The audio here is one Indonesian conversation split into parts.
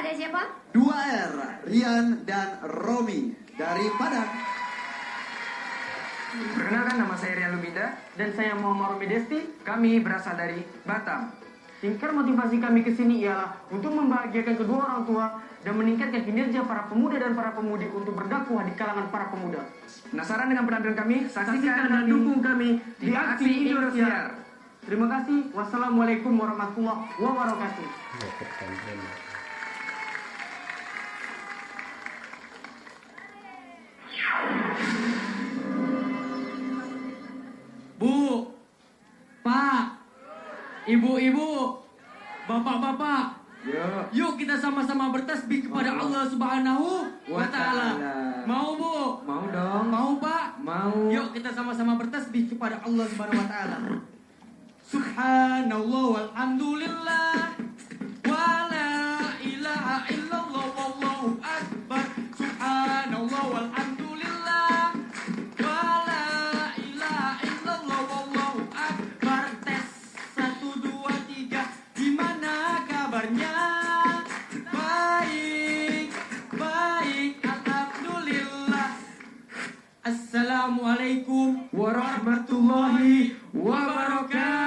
ada siapa? 2R, Rian dan Romi dari Padang. Perkenalkan, nama saya Rian Lubida dan saya Muhammad Romi Desti. Kami berasal dari Batam. Tingkat motivasi kami ke sini ialah untuk membahagiakan kedua orang tua dan meningkatkan kinerja para pemuda dan para pemudi untuk berdakwah di kalangan para pemuda. Penasaran dengan penampilan kami? Saksikan dan dukung kami di Aksi Indosiar. Terima kasih. Wassalamualaikum warahmatullahi wabarakatuh. Bu, Pak, Ibu-ibu, Bapak-bapak, yuk kita sama-sama bertasbih kepada Allah Subhanahu wa Ta'ala. Mau, Bu? Mau dong. Mau, Pak? Mau. Yuk kita sama-sama bertasbih kepada Allah Subhanahu wa Ta'ala. Subhanallah walhamdulillah wa la ilaha illallah wallahu akbar. Subhanallah walhamdulillah wa la ilaha illallah wallahu akbar. Tes 1 2 3, gimana kabarnya? Baik, baik, alhamdulillah. Assalamualaikum warahmatullahi wabarakatuh.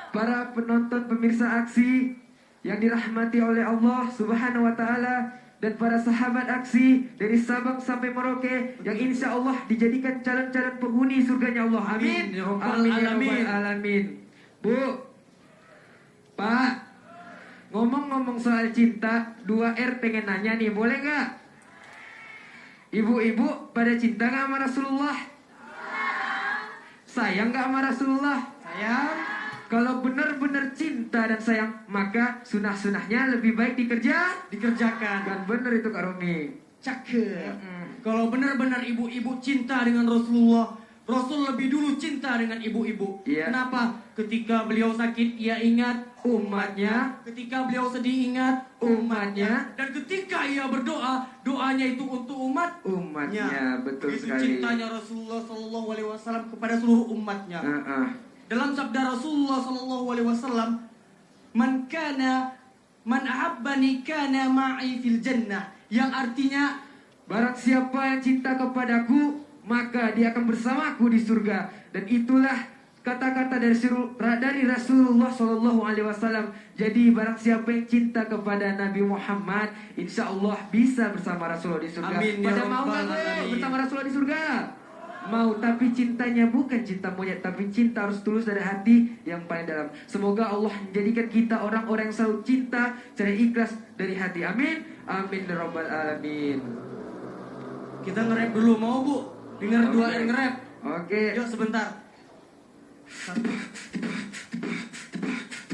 Para penonton pemirsa aksi yang dirahmati oleh Allah Subhanahu wa Ta'ala, dan para sahabat aksi dari Sabang sampai Merauke yang insya Allah dijadikan calon-calon penghuni surganya Allah. Amin. Amin ya rabbal alamin. Bu, Pak, ngomong-ngomong soal cinta, 2R pengen nanya nih, boleh nggak? Ibu-ibu pada cinta nggak sama Rasulullah? Sayang nggak sama Rasulullah? Sayang. Kalau benar-benar cinta dan sayang, maka sunah-sunahnya lebih baik Dikerjakan. Kan bener itu Kak Romi. Cakep. Kalau benar-benar ibu-ibu cinta dengan Rasulullah, Rasul lebih dulu cinta dengan ibu-ibu. Iya. Kenapa? Ketika beliau sakit, ia ingat umatnya. Ketika beliau sedih, ingat umatnya. Dan ketika ia berdoa, doanya itu untuk Umatnya, betul itu sekali. cintanya Rasulullah SAW kepada seluruh umatnya. Dalam sabda Rasulullah SAW, man ahabbani kana ma'i fil jannah, yang artinya Barang siapa yang cinta kepadaku, maka dia akan bersamaku di surga. Dan itulah kata-kata dari Rasulullah SAW. Jadi barang siapa yang cinta kepada Nabi Muhammad, insya Allah bisa bersama Rasulullah di surga. Amin, ya Pada mau Rabbal nggak Alamin. bersama Rasulullah di surga? Mau, tapi cintanya bukan cinta monyet, tapi cinta harus tulus dari hati yang paling dalam. Semoga Allah menjadikan kita orang-orang yang selalu cinta secara ikhlas dari hati. Amin. Amin ya rabbal alamin. kita nge-rap dulu, mau Bu? Dengar 2R nge-rap. Oke. Yuk sebentar.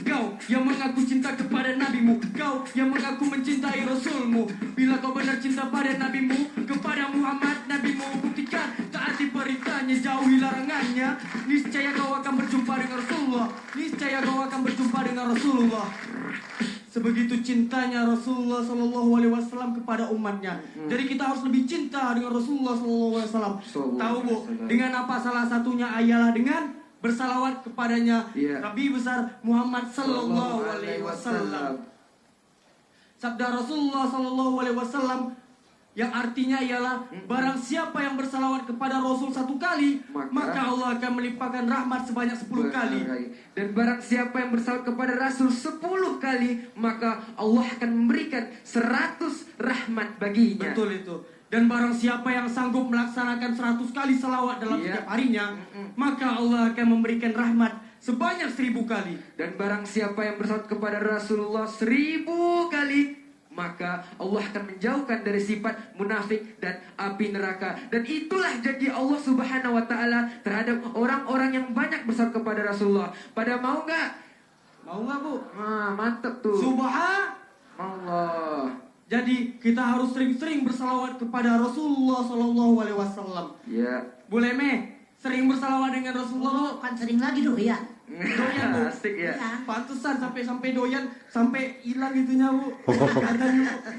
Kau yang mengaku cinta kepada nabimu, kau yang mengaku mencintai rasulmu. Bila kau benar cinta pada nabimu, kepada Muhammad nabimu, buktikan taati perintahnya, jauhi larangannya. Niscaya kau akan berjumpa dengan Rasulullah. Niscaya kau akan berjumpa dengan Rasulullah. Sebegitu cintanya Rasulullah SAW kepada umatnya. Jadi kita harus lebih cinta dengan Rasulullah SAW. Tahu Bu, dengan apa? Salah satunya ialah dengan bersalawat kepadanya, Nabi besar Muhammad Sallallahu Alaihi Wasallam. Sabda Rasulullah Sallallahu Alaihi Wasallam yang artinya ialah barang siapa yang bersalawat kepada Rasul 1 kali, maka Allah akan melimpahkan rahmat sebanyak 10 kali. Dan barang siapa yang bersalawat kepada Rasul 10 kali, maka Allah akan memberikan 100 rahmat baginya. Betul itu. Dan barang siapa yang sanggup melaksanakan 100 kali salawat dalam setiap harinya, maka Allah akan memberikan rahmat sebanyak 1000 kali. Dan barang siapa yang bersalawat kepada Rasulullah 1000 kali, maka Allah akan menjauhkan dari sifat munafik dan api neraka. Dan itulah janji Allah Subhanahu wa Ta'ala terhadap orang-orang yang banyak bersalawat kepada Rasulullah. Pada mau nggak? Mau nggak Bu? Ah, mantap tuh. Subhanallah. Jadi kita harus sering-sering bersalawat kepada Rasulullah Sallallahu Alaihi Wasallam. Ya. Boleh sering bersalawat dengan Rasulullah. Kan sering lagi doyan. Doyan Bu. Asik ya. Pantesan sampai doyan, sampai hilang itunya Bu. Katanya Bu.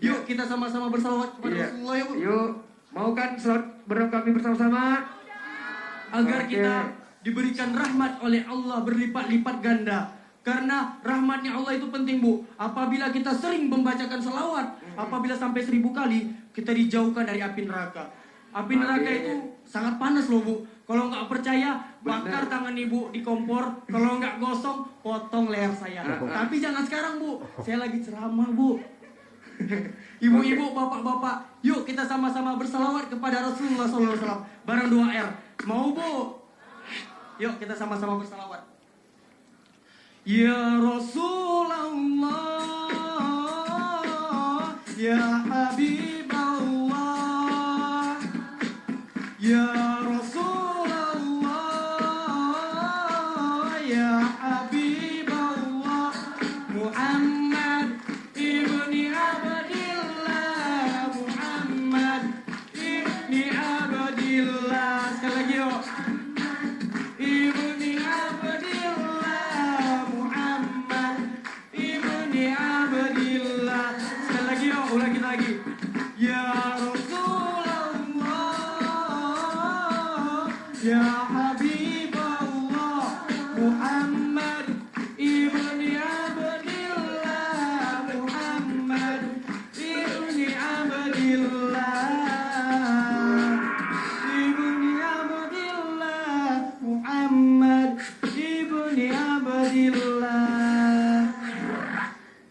Yuk kita sama-sama bersalawat kepada Rasulullah ya Bu. Yuk. Mau kan salawat bareng kami bersama-sama? Agar kita diberikan rahmat oleh Allah berlipat-lipat ganda. Karena rahmatnya Allah itu penting, Bu. Apabila kita sering membacakan selawat, apabila sampai 1000 kali, kita dijauhkan dari api neraka. Api neraka itu sangat panas loh, Bu. Kalau nggak percaya, bakar tangan Ibu di kompor. Kalau nggak gosong, potong leher saya. Tapi jangan sekarang, Bu. Saya lagi ceramah, Bu. Ibu-ibu, bapak-bapak, yuk kita sama-sama bersalawat kepada Rasulullah SAW. Bareng 2R. Mau, Bu? Yuk kita sama-sama bersalawat. Ya Rasulullah, Ya Habiballah, Ya Rasulullah, Ya Habiballah, Muhammad ibni Abdillah, Muhammad ibni Abdillah. Sekali lagi yuk. Ibni Abdillah, Muhammad ibni Abdillah. Sekali lagi yuk, ulangin lagi. Ya Rasulullah, Ya Habiballah, Muhammad ibni Abdillah, Muhammad ibni Abdillah, ibni Abdillah, Muhammad ibni Abdillah.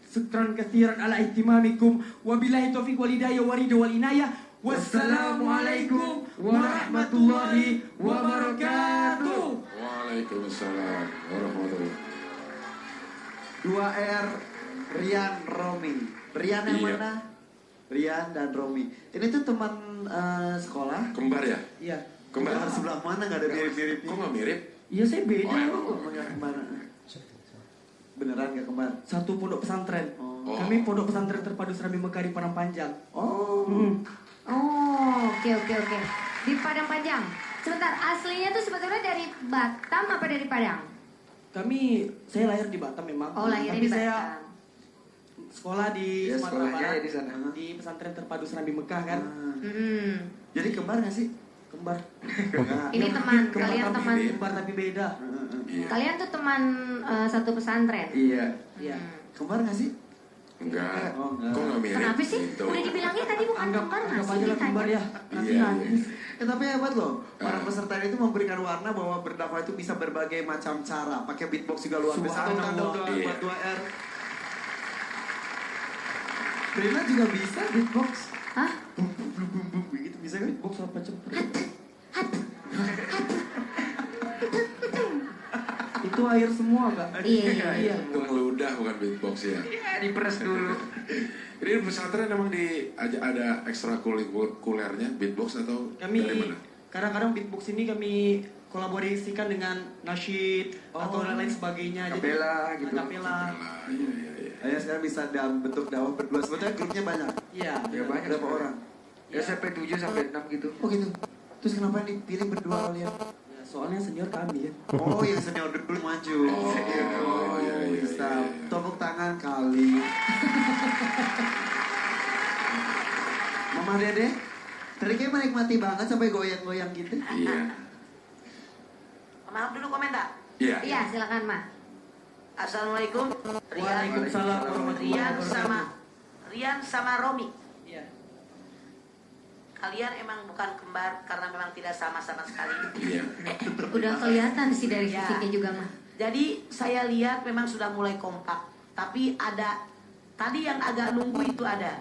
Syukran katsiran ala ihtimamikum. Wabillahi taufiq wal hidayah waridha wal inayah. Wassalamualaikum warahmatullahi wabarakatuh. Waalaikumsalam warahmatullahi. 2R Rian Romi. Rian yang Iya. mana? Rian dan Romi. Ini tuh teman sekolah. Kembar ya? Iya. Kembar. Sebelah mana nggak ada mirip-miripnya? Kok nggak mirip? Iya, saya beda. Oh, emang. Oh, nggak kembar. Beneran nggak kembar? Satu pondok pesantren. Oh. Kami pondok pesantren terpadu Serambi Mekah di Padang Panjang. Oh. Oh, oke. Di Padang Panjang. Sebentar, aslinya tuh sebetulnya dari Batam apa dari Padang? Saya lahir di Batam memang. Oh, lahirnya Tapi di saya Batam. sekolah di Ya, Sumatera sekolahnya Barat. ya di sana. Di pesantren terpadu Serambi Mekah kan. Hmm. Jadi kembar nggak sih? Kembar. Enggak. Ini teman, Kembar kalian tapi teman. beda. Kembar tapi beda. Iya. Kalian tuh teman satu pesantren. Iya. Iya. Kembar nggak sih? Enggak. Oh, enggak. Kok nggak mirip? Kenapa sih? Gitu. Udah dibilangnya tadi bukan Anggap kembar aja masih lah kembar ya. Nanti Iya, nangis. Tapi hebat loh, para Ah. peserta itu memberikan warna bahwa berdakwah itu bisa berbagai macam cara. Pakai beatbox juga luar biasa. Tepuk tangan dong Iya. buat 2R. Rina juga bisa beatbox. Hah? Bum bum bum bum bum gitu bisa kan? Beatbox apa cepet? Itu air semua, Kak. Iya. Itu ngeludah bukan beatbox ya. Iya, diperes dulu. Ini pesantren emang ada ekstrakurikulernya beatbox atau Kami dari mana? kadang-kadang beatbox ini kami kolaborasikan dengan nasyid atau lain-lain sebagainya. Kapela gitu. Kapela. Ah, iya. Ayo sekarang bisa dalam bentuk dakwah berdua. Sebetulnya grupnya banyak. Iya. Ya banyak. Berapa orang? Ya sampai 7 sampai 6 gitu. Oh gitu. Terus kenapa dipilih berdua kalian? Ya, soalnya senior kami kan. Oh yang senior dulu maju. Oh, iya, Bisa. iya. Tepuk tangan kali. Mama Dede, tadi kayak menikmati banget sampai goyang-goyang gitu. Iya. Maaf dulu komentar. Iya. Iya, silakan, Ma. Assalamualaikum. Waalaikumsalam warahmatullahi wabarakatuh. Rian sama Romi. Iya. Kalian emang bukan kembar karena memang tidak sama sama sekali. Iya. Udah kelihatan sih dari Ya. fisiknya juga, Ma. Jadi saya lihat memang sudah mulai kompak. Tapi ada tadi yang agak nunggu itu ada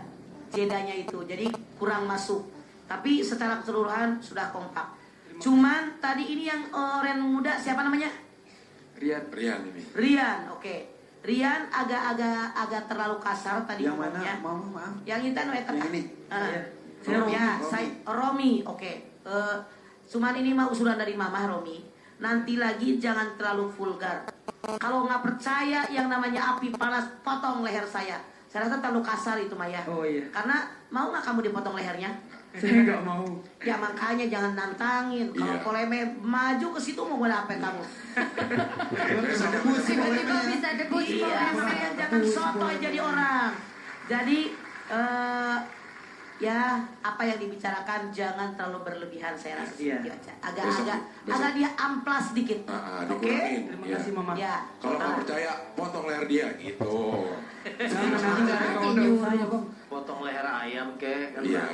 jedanya itu. Jadi kurang masuk. Tapi secara keseluruhan sudah kompak. Cuman tadi ini yang orang muda siapa namanya? Rian. Rian ini. Rian, oke. Rian agak terlalu kasar tadi Yang mana? ngomongnya. Maaf. Yang itu Yang ini. Iya. Saya Romi. Ya, Romi. saya Romi, oke. Cuman ini mah usulan dari Mama Romi. Nanti lagi jangan terlalu vulgar. Kalau nggak percaya yang namanya api panas, potong leher saya. Saya rasa terlalu kasar itu Maya. Oh iya. Karena mau nggak kamu dipotong lehernya? Saya nggak mau. Ya makanya jangan nantangin. Kalau Iya. koleme maju ke situ mau buat apa kamu? Tiba-tiba bisa debus Iya, makanya jangan sotoy jadi orang. Jadi ya apa yang dibicarakan jangan terlalu berlebihan saya rasa. Iya. Gitu aja. Besok- Agak dia amplas sedikit. Oke. Dikurangin. Terima Ya. kasih Mama. Ya. Kalau nggak percaya, potong leher dia gitu. Jangan nanti nggak ada kawan saya bang. Potong leher ayam kek kan. Iya.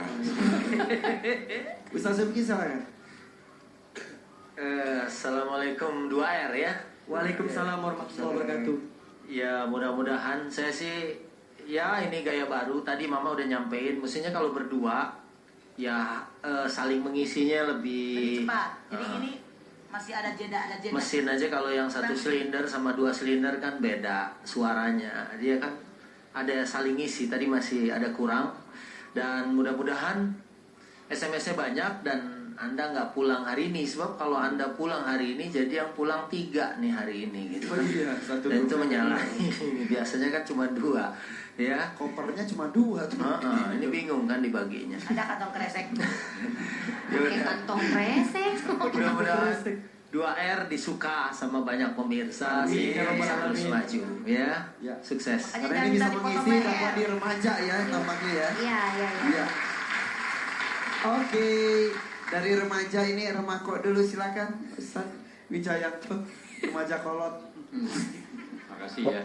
Ustaz Zubki silakan. Assalamualaikum 2R ya. Waalaikumsalam warahmatullahi wabarakatuh. Ya mudah-mudahan saya sih ya ini gaya baru. Tadi Mama udah nyampein. Mestinya kalau berdua ya saling mengisinya lebih Cepat. Jadi ini masih ada jeda. mesin aja. Kalau yang satu silinder sama 2 silinder kan beda suaranya. Dia kan ada saling ngisi. Tadi masih ada kurang. Dan mudah-mudahan SMS-nya banyak dan Anda nggak pulang hari ini. Sebab kalau Anda pulang hari ini jadi yang pulang 3 nih hari ini gitu. Oh iya, satu Dan itu dua. menyalahi. Biasanya kan cuma 2 ya. Kopernya cuma 2 tuh. Ini bingung kan dibaginya. Ada kantong kresek. Pakai kantong kresek. Mudah-mudahan 2R disuka sama banyak pemirsa sih ya Rabbal bisa terus Alamin. maju ya. Ya. Sukses. Makanya Karena ini bisa jangan dipotong mengisi leher. tanpa di remaja ya tampaknya ya. Iya, iya, iya. Iya. Oke, dari remaja ini Remako dulu silakan Ustaz Wijayanto, remaja kolot. Makasih ya.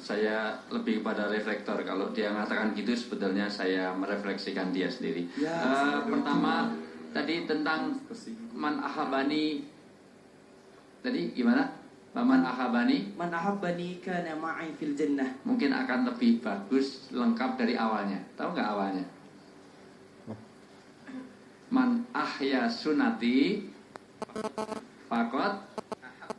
Saya lebih kepada reflektor. Kalau dia mengatakan gitu, sebetulnya saya merefleksikan dia sendiri. Ya, Pertama, tadi tentang man ahabani. Tadi gimana? Man ahabani Man ahabbani kana ma'i fil jannah. mungkin akan lebih bagus, lengkap dari awalnya. Tahu nggak awalnya? Man ahya sunati fakot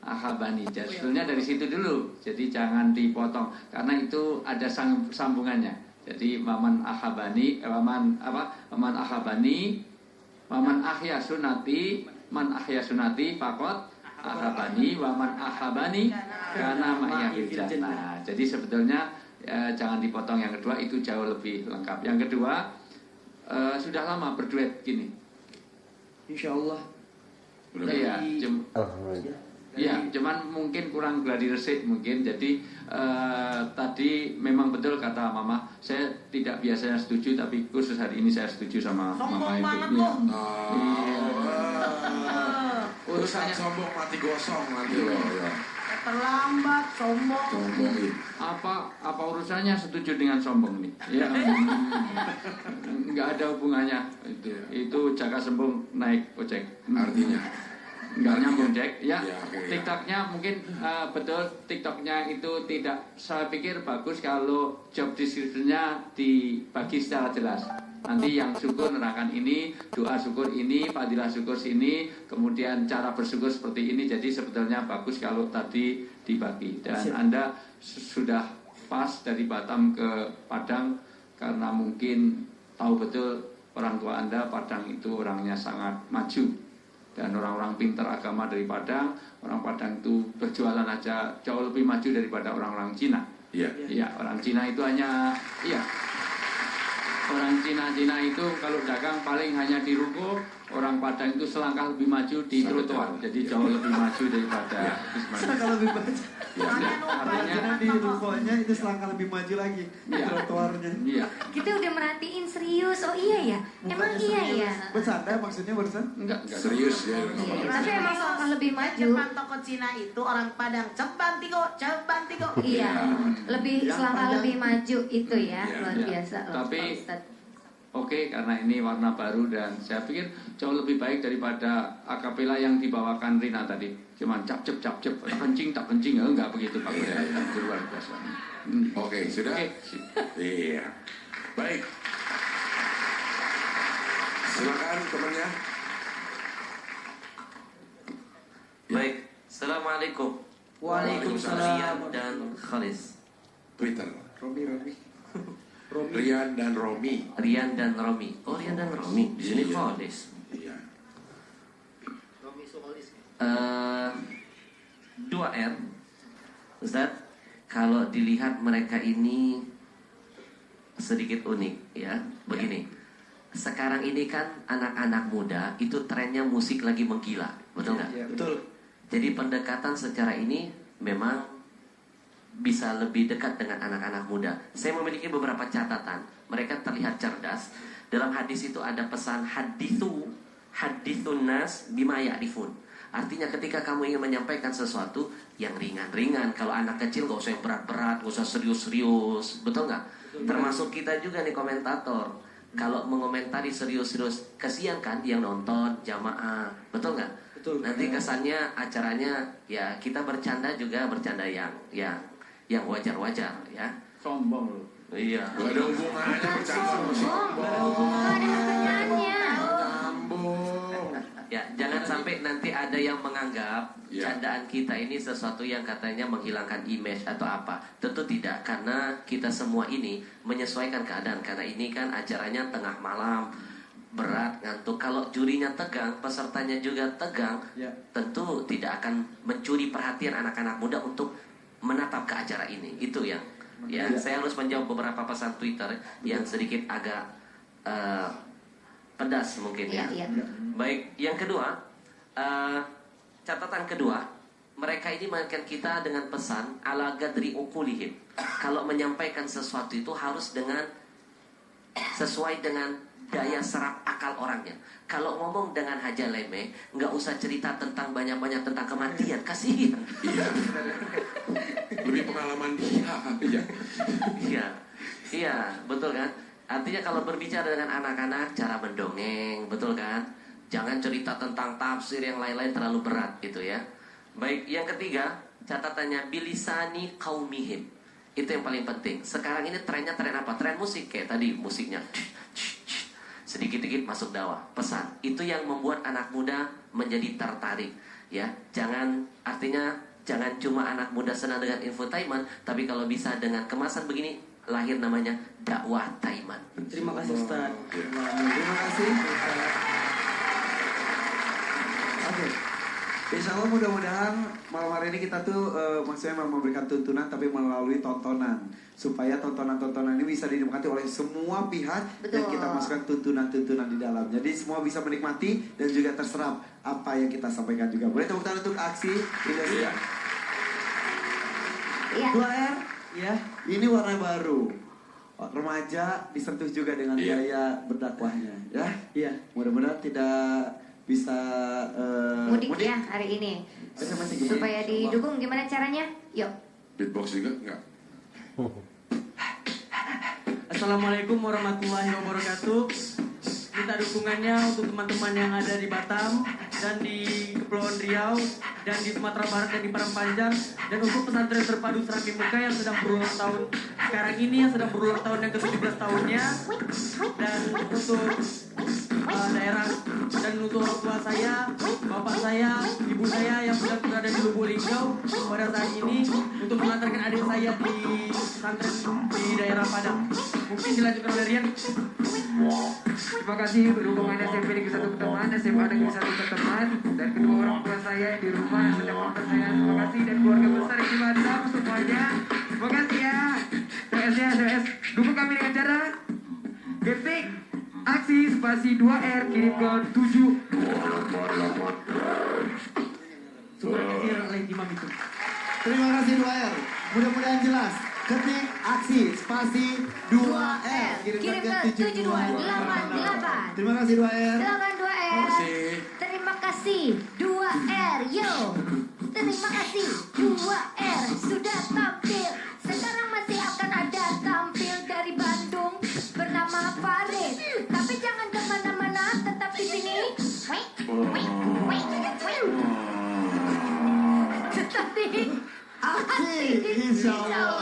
ahabani. Jadi sebetulnya dari situ dulu. Jadi jangan dipotong karena itu ada sambungannya. Jadi waman ahabani, waman ahabani, waman ahya sunati, man ahya sunati fakot ahabani, waman ahabani karena ma'iyah jannah. Jadi sebetulnya jangan dipotong. Yang kedua itu jauh lebih lengkap. Yang kedua sudah lama berduet gini. Insya Allah. Iya, iya, cuman mungkin kurang gladi resik mungkin. Jadi tadi memang betul kata Mama. Saya tidak biasanya setuju, tapi khusus hari ini saya setuju sama Mama Sombong itu. banget Iya. lo. Urusan sombong mati gosong nanti loh. Ya. Terlambat, sombong. Sombongin. Apa urusannya setuju dengan sombong nih? Ya, nggak ada hubungannya itu. Itu jaka sembung naik ojek. Artinya. Nggak nyambung Jack ya. Ya, oke, ya. TikToknya mungkin betul TikToknya itu tidak, saya pikir bagus kalau job description-nya dibagi secara jelas. Nanti yang syukur nerangkan ini, doa syukur ini, fadilah syukur sini, kemudian cara bersyukur seperti ini. Jadi sebetulnya bagus kalau tadi dibagi. Dan Anda sudah pas dari Batam ke Padang karena mungkin tahu betul orang tua Anda Padang itu orangnya sangat maju. Dan orang-orang pintar agama dari Padang, orang Padang itu berjualan aja jauh lebih maju daripada orang-orang Cina. Iya. Iya, orang Cina itu hanya, iya, orang Cina itu kalau dagang paling hanya di ruko, orang Padang itu selangkah lebih maju di trotoar, jadi jauh lebih maju daripada Ismail. Kalau lebih baca. Ya, Karena di rukonya itu selangkah lebih maju lagi di Iya. trotoarnya. Iya, Kita udah merhatiin serius. Oh iya ya. Emang iya ya. Bercanda maksudnya barusan? enggak Serius ya. Iya, tapi emang selangkah lebih maju. Depan toko Cina itu orang Padang ceban tigo. Iya, lebih Yang selangkah Padang. lebih maju itu ya, Iya, luar iya. biasa loh, Tapi- Pak Ustadz. Oke, karena ini warna baru dan saya pikir jauh lebih baik daripada akapela yang dibawakan Rina tadi. Cuman cap cep, tak kencing, enggak begitu Pak. Iya, iya. Itu luar biasa. Oke, sudah? Oke. Iya. Baik. Silakan temannya. Baik. Assalamualaikum. Waalaikumsalam. Rian dan Khalis. Twitter. Romi. Rian dan Romi. Rian dan Romi. Oh, Rian dan Romi. Di sini Iya. Khalis. Iya. 2R. Ustaz, kalau dilihat mereka ini sedikit unik ya. Begini. Sekarang ini kan anak-anak muda itu trennya musik lagi menggila, betul nggak? Iya, betul. Jadi pendekatan secara ini memang bisa lebih dekat dengan anak-anak muda. Saya memiliki beberapa catatan. Mereka terlihat cerdas. Dalam hadis itu ada pesan hadithun nas bima ya'rifun. Artinya ketika kamu ingin menyampaikan sesuatu yang ringan-ringan. Kalau anak kecil gak usah yang berat-berat, gak usah serius-serius. Betul gak? Termasuk kita juga nih komentator. Kalau mengomentari serius-serius, kasihan kan yang nonton jamaah. Betul gak? Betul. Nanti kesannya acaranya ya kita bercanda juga bercanda yang wajar-wajar ya. Sombong loh. Iya. Gak ada hubungannya bercanda sama Sombong. Gak ada hubungannya. Sambung. Ya, jangan sampai nanti ada yang menganggap Ya. candaan kita ini sesuatu yang katanya menghilangkan image atau apa. Tentu tidak, karena kita semua ini menyesuaikan keadaan. Karena ini kan acaranya tengah malam, berat, ngantuk. Kalau jurinya tegang, pesertanya juga tegang, Ya. tentu tidak akan mencuri perhatian anak-anak muda untuk menatap ke acara ini. Itu yang ya, saya harus menjawab beberapa pesan Twitter yang sedikit agak pedas mungkin ya. Iya. Baik, yang kedua, catatan kedua, mereka ini mengingatkan kita dengan pesan ala gadri ukulihim. Kalau menyampaikan sesuatu itu harus dengan sesuai dengan daya serap akal orangnya. Kalau ngomong dengan haja leme, nggak usah cerita tentang banyak-banyak tentang kematian, kasihan. Iya. Lebih pengalaman dia. Iya. Iya, betul kan? Artinya kalau berbicara dengan anak-anak, cara mendongeng, betul kan? Jangan cerita tentang tafsir yang lain-lain terlalu berat gitu ya. Baik, yang ketiga, catatannya bilisani qaumihim. Itu yang paling penting. Sekarang ini trennya tren apa? Tren musik kayak tadi musiknya. Sedikit-sedikit masuk dakwah, pesan. Itu yang membuat anak muda menjadi tertarik, ya. Jangan cuma anak muda senang dengan infotainment, tapi kalau bisa dengan kemasan begini, lahir namanya dakwah taiman. Terima kasih Ustaz. Ya. Terima kasih Ustaz. Oke. Insya Allah mudah-mudahan malam hari ini kita tuh maksudnya memberikan tuntunan tapi melalui tontonan, supaya tontonan-tontonan ini bisa dinikmati oleh semua pihak. Betul. Dan kita masukkan tuntunan-tuntunan di dalam. Jadi semua bisa menikmati dan juga terserap apa yang kita sampaikan juga. Boleh tepuk tangan untuk aksi Indonesia. Iya. 2R ya, ini warna baru. Remaja disentuh juga dengan Iya. gaya berdakwahnya ya. Iya. Mudah-mudahan tidak bisa Mudik ya hari ini. Supaya didukung gimana caranya? Yuk. Beatbox juga enggak? Assalamualaikum warahmatullahi wabarakatuh. Minta dukungannya untuk teman-teman yang ada di Batam dan di Kepulauan Riau dan di Sumatera Barat dan di Padang Panjang, dan untuk pesantren terpadu Serambi Mekah yang sedang berulang tahun sekarang ini, yang sedang berulang tahun yang ke-17 tahunnya, dan untuk daerah dan untuk orang tua saya, bapak saya, ibu saya yang sedang berada di Lubuk Linggau pada saat ini untuk mengantarkan adik saya di pesantren di daerah Padang. Mungkin dilanjutkan oleh Rian. Terima kasih dukungan SMP Negeri 1 Keteman, SMA Negeri 1 Keteman, dan kedua orang tua saya di rumah yang sedang menonton saya. Terima kasih, dan keluarga besar di Batam semuanya. Terima kasih ya. SOS. Dukung kami dengan cara ketik aksi spasi 2R kirim ke 7. Syukur kecil oleh Imam itu. Terima kasih 2R. Mudah-mudahan jelas. Ketik aksi spasi 2R Kirim ke 7288. Terima kasih 2R. Silakan 2R. Terima kasih 2R. Yo. Terima kasih 2R sudah tampil. Sekarang masih akan ada tampil dari Bandung bernama Farid. Tapi jangan kemana-mana, tetap di sini. Tetap di Aksi, insya Allah.